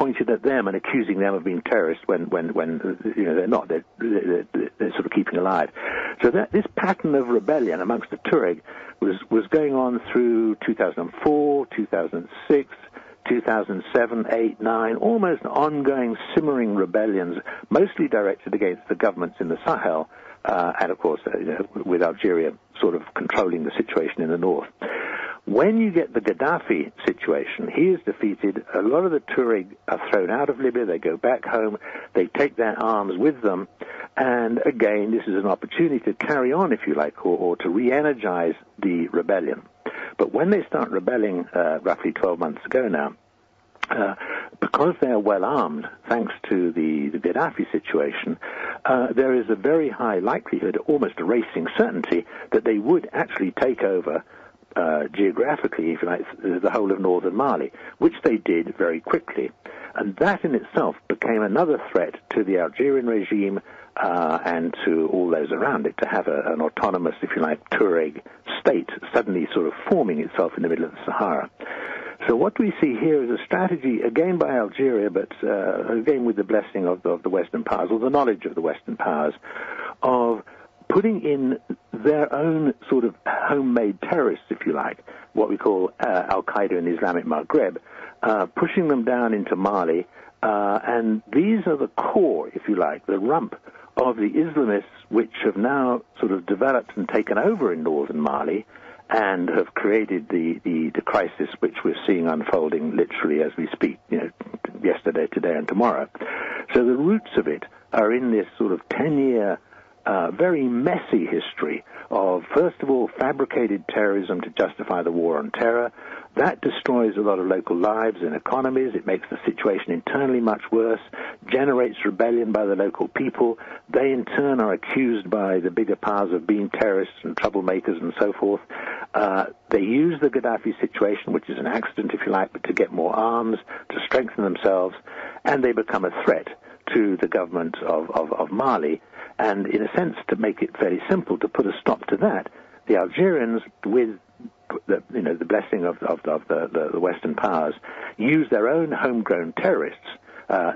pointed at them and accusing them of being terrorists when they're not. They're sort of keeping alive. So this pattern of rebellion amongst the Tuareg was going on through 2004, 2006, 2007, 8, 9, almost ongoing simmering rebellions, mostly directed against the governments in the Sahel, and of course with Algeria sort of controlling the situation in the north. When you get the Gaddafi situation, he is defeated. A lot of the Tuareg are thrown out of Libya. They go back home. They take their arms with them. And again, this is an opportunity to carry on, if you like, or to re-energize the rebellion. But when they start rebelling roughly 12 months ago now, because they are well armed, thanks to the Gaddafi situation, there is a very high likelihood, almost a racing certainty, that they would actually take over geographically, if you like, the whole of northern Mali, which they did very quickly. And that in itself became another threat to the Algerian regime and to all those around it, to have an autonomous, if you like, Tuareg state suddenly sort of forming itself in the middle of the Sahara. So what we see here is a strategy, again by Algeria, but again with the blessing of the Western powers, or the knowledge of the Western powers, of putting in their own sort of homemade terrorists, if you like, what we call Al-Qaeda in the Islamic Maghreb, pushing them down into Mali, and these are the core, if you like, the rump of the Islamists, which have now sort of developed and taken over in northern Mali, and have created the crisis which we're seeing unfolding literally as we speak, yesterday, today, and tomorrow. So the roots of it are in this sort of 10-year, very messy history of, first of all, fabricated terrorism to justify the war on terror. That destroys a lot of local lives and economies. It makes the situation internally much worse, generates rebellion by the local people. They, in turn, are accused by the bigger powers of being terrorists and troublemakers and so forth. They use the Gaddafi situation, which is an accident, if you like, but to get more arms, to strengthen themselves, and they become a threat to the government of Mali. And in a sense, to make it very simple, to put a stop to that, the Algerians, with the blessing of the Western powers, use their own homegrown terrorists,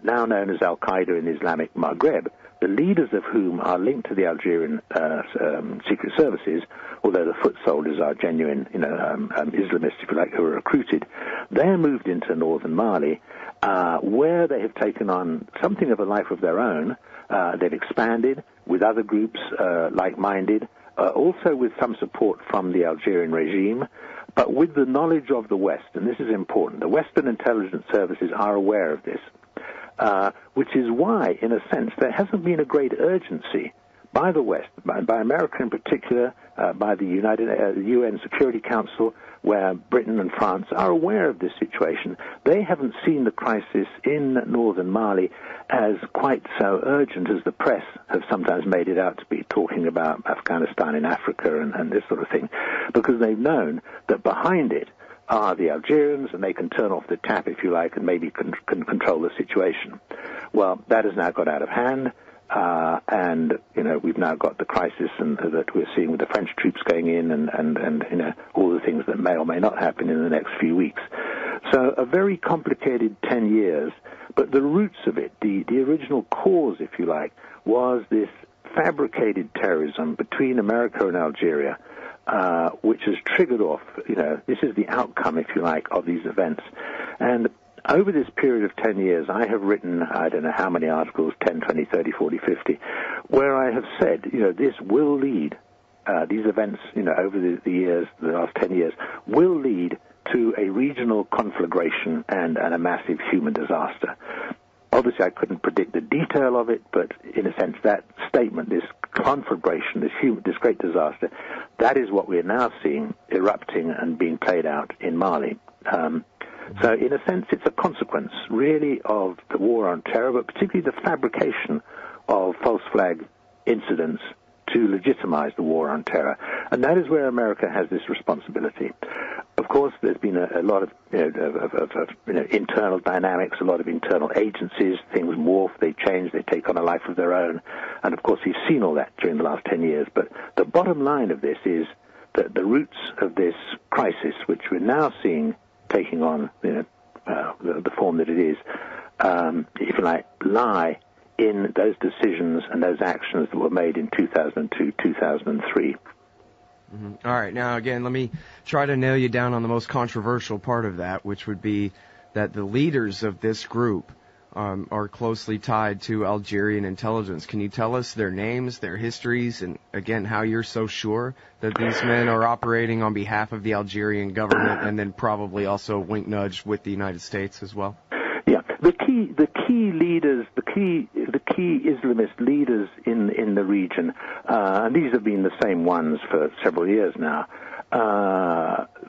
now known as Al-Qaeda in the Islamic Maghreb, the leaders of whom are linked to the Algerian secret services, although the foot soldiers are genuine, Islamists, if you like, who are recruited. They're moved into northern Mali, where they have taken on something of a life of their own. They've expanded with other groups like-minded, also with some support from the Algerian regime, but with the knowledge of the West, and this is important. The Western intelligence services are aware of this, which is why, in a sense, there hasn't been a great urgency by the West, by America in particular, by the UN Security Council, where Britain and France are aware of this situation. They haven't seen the crisis in northern Mali as quite so urgent as the press have sometimes made it out to be, talking about Afghanistan in Africa and this sort of thing, because they've known that behind it are the Algerians, and they can turn off the tap, if you like, and maybe can control the situation. Well, that has now got out of hand. And we've now got the crisis that we're seeing with the French troops going in and all the things that may or may not happen in the next few weeks. So a very complicated 10 years, but the roots of it, the original cause, if you like, was this fabricated terrorism between America and Algeria, which has triggered off, this is the outcome, if you like, of these events. And over this period of 10 years, I have written, I don't know how many articles, 10, 20, 30, 40, 50, where I have said, this will lead, these events, over the years, the last 10 years, will lead to a regional conflagration and a massive human disaster. Obviously, I couldn't predict the detail of it, but in a sense, that statement, this conflagration, this great disaster, that is what we're now seeing erupting and being played out in Mali. So in a sense, it's a consequence, really, of the war on terror, but particularly the fabrication of false flag incidents to legitimize the war on terror. And that is where America has this responsibility. Of course, there's been a lot of, internal dynamics, a lot of internal agencies. Things morph, they change, they take on a life of their own. And of course, we've seen all that during the last 10 years. But the bottom line of this is that the roots of this crisis, which we're now seeing taking on the form that it is, if you like, lie in those decisions and those actions that were made in 2002, 2003. Mm-hmm. All right. Now, again, let me try to nail you down on the most controversial part of that, which would be that the leaders of this group are closely tied to Algerian intelligence. Can you tell us their names, their histories, and, again, how you're so sure that these men are operating on behalf of the Algerian government and then probably also wink-nudge with the United States as well? Yeah, the key leaders, the key Islamist leaders in the region, and these have been the same ones for several years now.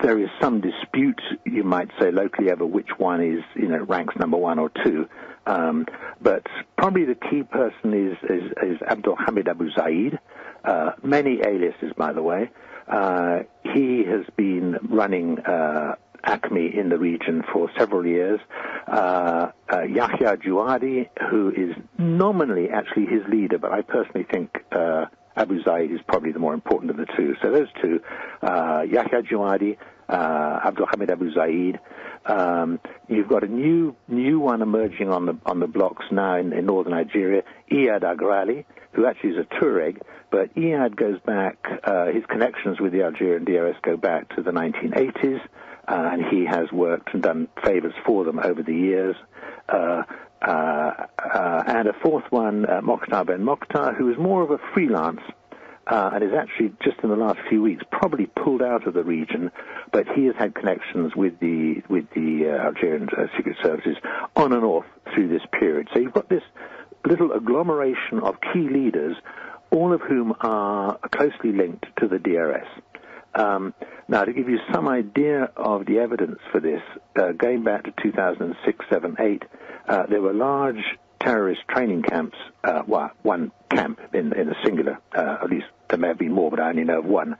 There is some dispute, you might say, locally over which one is, ranks number 1 or 2. But probably the key person is Abdul Hamid Abu Zaid. Many aliases, by the way. He has been running ACME in the region for several years. Yahya Juadi, who is nominally actually his leader, but I personally think Abu Zaid is probably the more important of the two. So those two, Yahya Juadi, Abdul Hamid Abu Zaid. You've got a new one emerging on the blocks now in northern Nigeria, Iyad Agrali, who actually is a Tuareg, but Iyad goes back, his connections with the Algerian DRS go back to the 1980s, and he has worked and done favors for them over the years. And a fourth one, Mokhtar Ben Mokhtar, who is more of a freelance, and is actually just in the last few weeks probably pulled out of the region, but he has had connections with the Algerian secret services on and off through this period. So you've got this little agglomeration of key leaders, all of whom are closely linked to the DRS. Now, to give you some idea of the evidence for this, going back to 2006, 7, 8, there were large terrorist training camps, one camp in a singular, at least there may have been more, but I only know of one,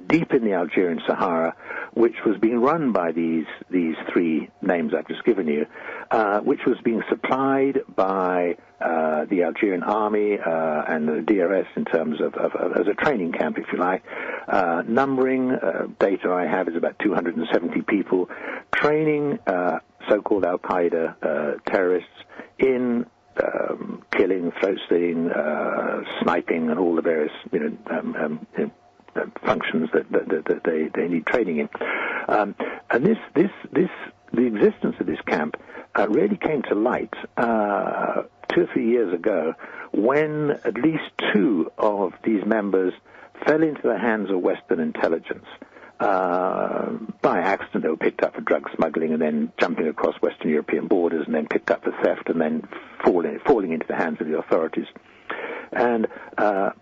deep in the Algerian Sahara, which was being run by these three names I've just given you, which was being supplied by the Algerian army and the DRS in terms of as a training camp, if you like. Numbering, data I have is about 270 people, training so-called Al-Qaeda terrorists in killing, throat-slitting, sniping, and all the various functions that they need training in. And the existence of this camp really came to light 2 or 3 years ago when at least 2 of these members fell into the hands of Western intelligence. By accident, they were picked up for drug smuggling and then jumping across Western European borders and then picked up for theft and then falling into the hands of the authorities. And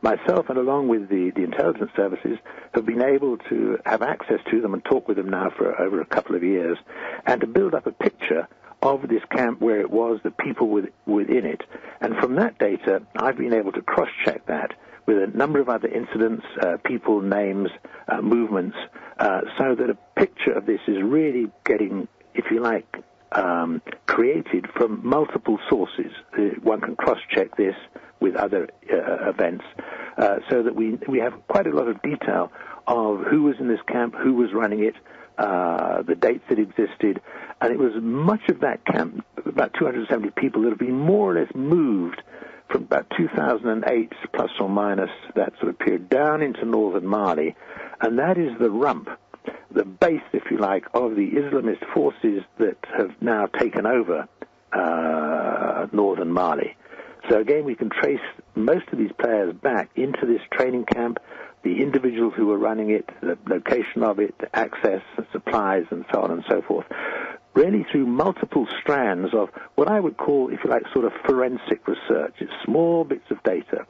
myself, and along with the intelligence services, have been able to have access to them and talk with them now for over a couple of years, and to build up a picture of this camp, where it was, the people within it. And from that data, I've been able to cross-check that with a number of other incidents, people, names, movements, so that a picture of this is really getting, if you like, created from multiple sources. One can cross-check this with other events, so that we have quite a lot of detail of who was in this camp, who was running it, the dates that existed, and it was much of that camp, about 270 people, that have been more or less moved from about 2008, plus or minus that sort of period, down into northern Mali, and that is the rump, the base, if you like, of the Islamist forces that have now taken over northern Mali. So again, we can trace most of these players back into this training camp, the individuals who were running it, the location of it, the access, the supplies, and so on and so forth, really through multiple strands of what I would call, if you like, sort of forensic research. It's small bits of data,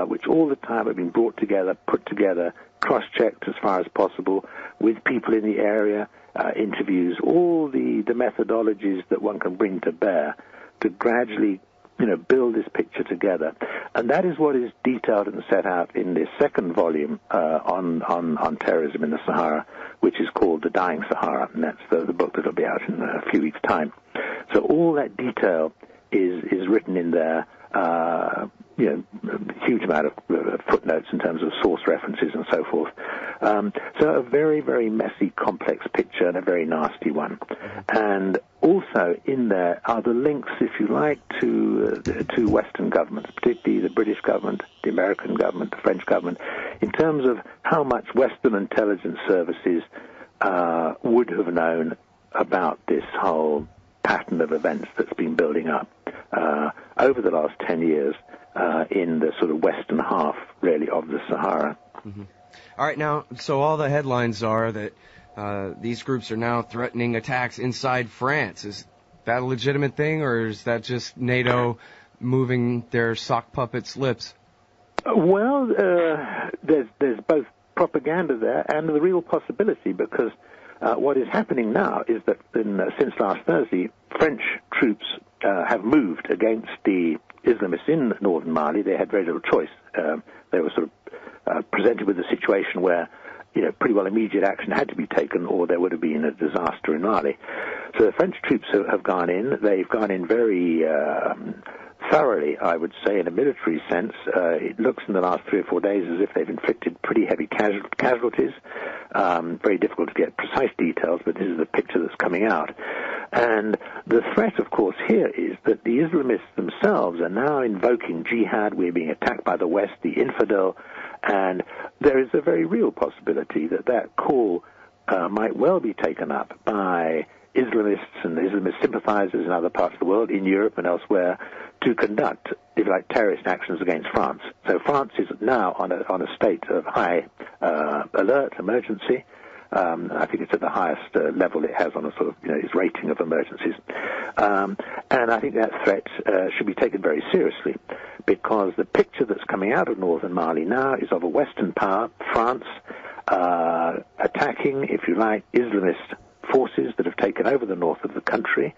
which all the time have been brought together, put together, cross-checked as far as possible with people in the area, interviews, all the methodologies that one can bring to bear to gradually build this picture together. And that is what is detailed and set out in this second volume on terrorism in the Sahara, which is called The Dying Sahara, and that's the book that will be out in a few weeks' time. So all that detail is written in there, a huge amount of footnotes in terms of source references and so forth. So a very, very messy, complex picture and a very nasty one. And also in there are the links, if you like, to Western governments, particularly the British government, the American government, the French government, in terms of how much Western intelligence services would have known about this whole pattern of events that's been building up over the last 10 years in the sort of western half, really, of the Sahara. Mm-hmm. All right, now, so all the headlines are that these groups are now threatening attacks inside France. Is that a legitimate thing, or is that just NATO moving their sock puppets' lips? Well, there's both propaganda there and the real possibility, because what is happening now is that since last Thursday, French troops have moved against the Islamists in northern Mali. They had very little choice. They were sort of presented with a situation where, pretty well immediate action had to be taken, or there would have been a disaster in Mali. So the French troops have gone in. They've gone in very thoroughly, I would say, in a military sense. It looks in the last 3 or 4 days as if they've inflicted pretty heavy casualties. Very difficult to get precise details, but this is the picture that's coming out. And the threat, of course, here is that the Islamists themselves are now invoking jihad. We're being attacked by the West, the infidel, and there is a very real possibility that that call might well be taken up by Islamists and Islamist sympathizers in other parts of the world, in Europe and elsewhere, to conduct, if you like, terrorist actions against France. So France is now on a state of high alert, emergency. I think it's at the highest level it has on a sort of, its rating of emergencies. And I think that threat should be taken very seriously, because the picture that's coming out of northern Mali now is of a Western power, France, attacking, if you like, Islamist forces that have taken over the north of the country,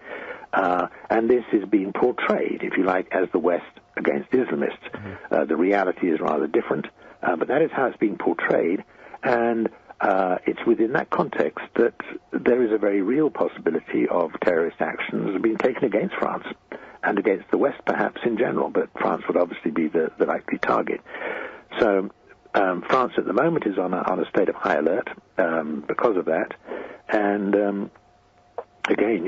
and this is being portrayed, if you like, as the West against Islamists. Mm-hmm. The reality is rather different, but that is how it's being portrayed, and it's within that context that there is a very real possibility of terrorist actions being taken against France and against the West, perhaps, in general, but France would obviously be the likely target. So France at the moment is on a state of high alert because of that, and again,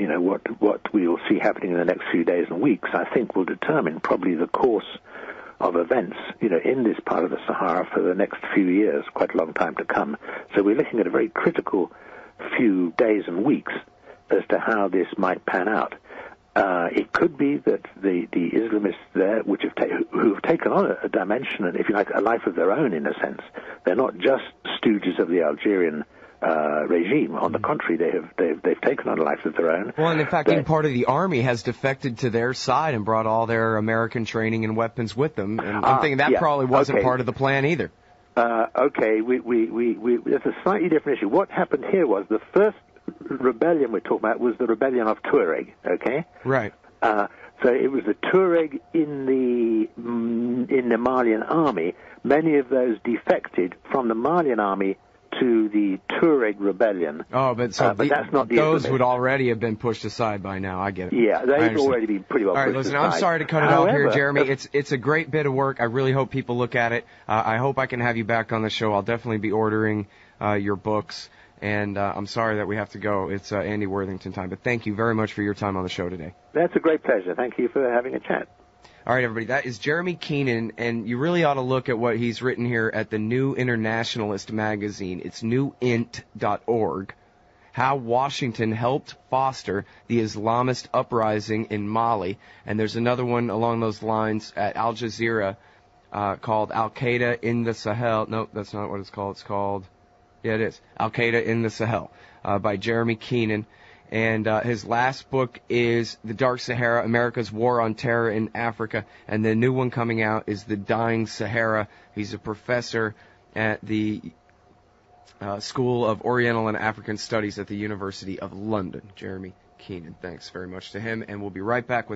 what we will see happening in the next few days and weeks, I think, will determine probably the course of events, in this part of the Sahara for the next few years, quite a long time to come. So we're looking at a very critical few days and weeks as to how this might pan out. It could be that the Islamists there, who have taken on a dimension, and if you like, a life of their own in a sense. They're not just stooges of the Algerian regime. On the contrary, they've taken on a life of their own. Well, and in fact, even part of the army has defected to their side and brought all their American training and weapons with them. And I'm thinking that probably wasn't part of the plan either. Okay, it's a slightly different issue. What happened here was the first rebellion we're talking about was the rebellion of Tuareg. Okay, right. So it was the Tuareg in the Malian army. Many of those defected from the Malian army to the Tuareg rebellion. Oh, but that's not the those would already have been pushed aside by now. I get it. Yeah, they've already been pretty well pushed aside. All right, listen, I'm sorry to cut it off here, Jeremy. It's a great bit of work. I really hope people look at it. I hope I can have you back on the show. I'll definitely be ordering your books. And I'm sorry that we have to go. It's Andy Worthington time. But thank you very much for your time on the show today. That's a great pleasure. Thank you for having a chat. All right, everybody, that is Jeremy Keenan, and you really ought to look at what he's written here at the New Internationalist magazine. It's newint.org. How Washington helped foster the Islamist uprising in Mali. And there's another one along those lines at Al Jazeera called Al-Qaeda in the Sahel. No, that's not what it's called. It's called, yeah, it is, Al-Qaeda in the Sahel by Jeremy Keenan. And his last book is The Dark Sahara, America's War on Terror in Africa. And the new one coming out is The Dying Sahara. He's a professor at the School of Oriental and African Studies at the University of London. Jeremy Keenan, thanks very much to him. And we'll be right back with